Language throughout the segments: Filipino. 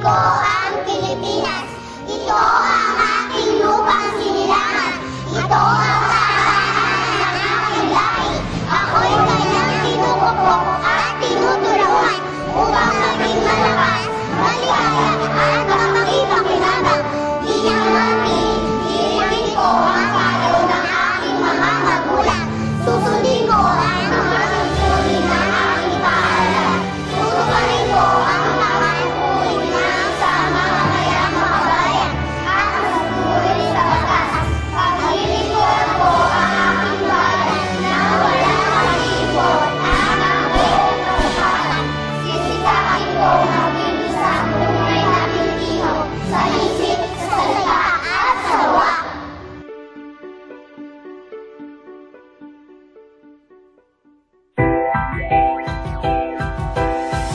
ko ang Pilipinas. Ito ang aking lupang sinilangan. Ito ang tahanan ng aking lahi. Ako'y kanyang tinukupok at tinutulungan upang maging malakas, maligaya at makipagkinabang. Iirin ko ang payo ng aking mga magulang. Susundin ko ang mga susundin ng aking paaralan. Tutuparin ko ang pangangkuin ng sa mga mayang kabayan at magpupuri sa batas. Paglilingkuran ko ang aking bayan na walang mag-iipon ang aking kapakanan. Sisikain ko maging isang tunay na Pilipino sa isip, sa salita at sa gawa.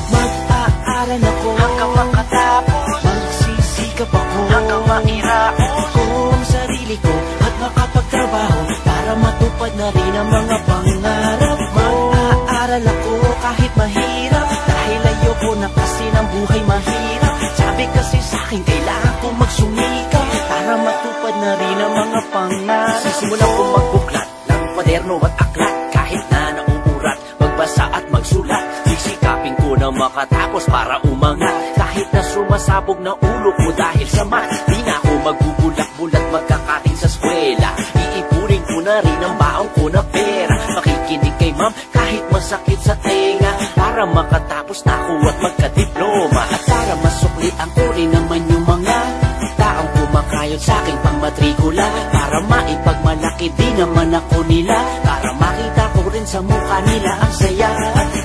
Mag-aaral ako hanggang makatapos, magsisikap ako hanggang mairaos kung sarili ko at makapagtrabaho para matupad na rin ang mga pangarap ko. Mag-aaral ako kahit mahirap dahil ayoko na kasi ng buhay mahirap. Sabi kasi sa'kin kailangan ko magsumikap para matupad na rin ang mga pangarap. Sisimulan ko magbuklat ng kwaderno at aklat kahit na nauurat, magbasa at magsulat. Sisikapin ko na makatapos para umangat kahit na sumasabog na ulo ko dahil sa math. Di na ako magbubulak-bulat magkakating sa eskwela. Iipunin ko na rin ang baong ko na pera. Makikinig kay ma'am kahit masakit sa tenga para makatapos na ako at magkadiploma. At para masuklian ko rin naman yung mga taong kumakayod sa aking pangmatrikula para maipagmalaki di naman ako nila, para makita ko rin sa mukha nila ang saya.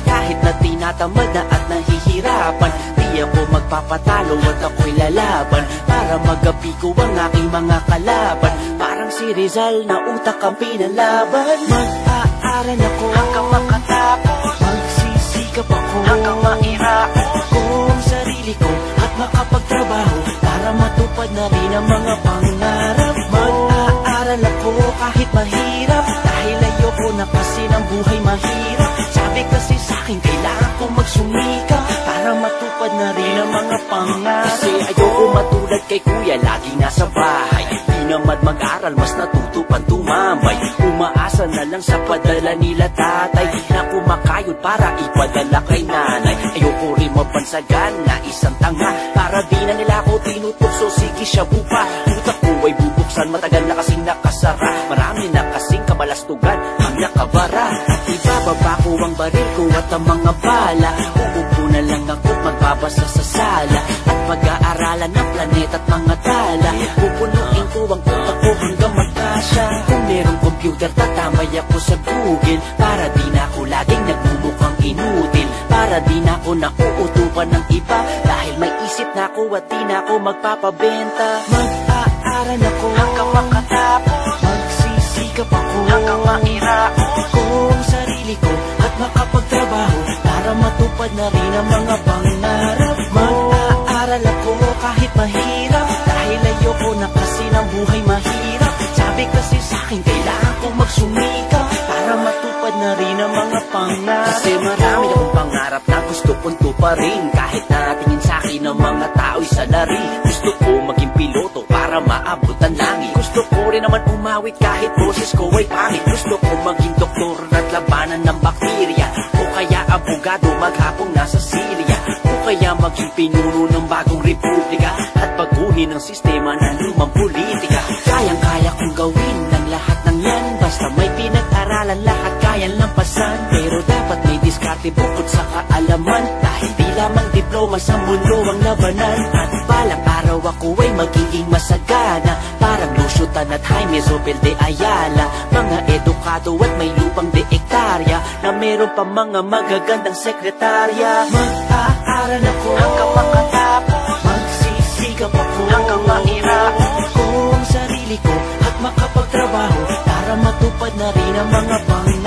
Kahit na tinatamad na at nahihirapan, di ako magpapatalo at ako'y lalaban para magapi ko ang aking mga kalaban. Parang si Rizal na utak ang pinalaban. Mag-aaral ako hanggang makatapos, magsisikap ako hanggang mairaos kung sarili ko at makapagtrabaho para matupad na rin ang mga pangarap. Mag-aaral ako kahit mahirap dahil ayoko na kasi ng buhay mahirap. Sabi kasi sa'kin kailangan ko magsumikap para matupad na rin ang mga pangarap. Kasi ayoko matulad kay kuya lagi nasa bahay, di naman mag-aral mas natutupan tumambay. Umaasa na lang sa padala nila tatay na kumakayod para ipadala kay nanay. Ayoko rin mabansagan na isang tanga para di na nila ako tinutokso. Sige siya bupa, utak ko ay bubuksan, matagal na kasing nakasara. Marami na kasing kabalastugan ang nakabara. Ibababa ko ang baril ko at ang mga bala. Uupo na lang ako magbabasa sa sala at pag-aaralan ng planeta at mga tala. Pupunuin ko ang utak ko hanggang magkasya. Kung merong computer tatamay ako sa Google para di na ako laging nagmumukhang inutil, para di na ako nauutupan ng iba dahil may isip na ako at di na ako magpapabenta. Mag-aaral ako hanggang makatapos, magsisikap ako hanggang mairaos kung sarili ko at makapagtrabaho para matupad na rin ang mga pangarap. Mag-aaral ako kahit mahirap dahil ayoko na kasi ng buhay mahirap. Sabi kasi sa'kin kailangan ko magsumikap para matupad na rin ang mga pangarap. Kasi marami akong pangarap na gusto kong tuparin kahit na tingin sa'kin ng mga tao'y salarin. Gusto ko maging piloto para maabot ang langit. Gusto ko rin naman umawit kahit boses ko ay pangit. Gusto ko maging doktor at labanan ng bakterya, o kaya abogado maghapong nasa Syria, o kaya maging pinuno ng bagong republika at baguhin ang sistema ng lumang politika. Kayang-kaya kong gawin ng lahat ng yan basta may pinag-aralan, lahat kayang lampasan. Pero dapat may diskarte bukod sa kaalaman dahil di lamang diploma sa mundo ang labanan. At balang araw ako ay magiging masagana parang Luciutan at Jaime Zobel de Ayala, mga edukado at may lupang de hektarya na meron pa mga magagandang sekretarya. Mag-aaral ako hanggang makatapos, magsisikap ako hanggang mairaos kung sarili ko at makapagtrabaho para matupad na rin ang mga pangarap.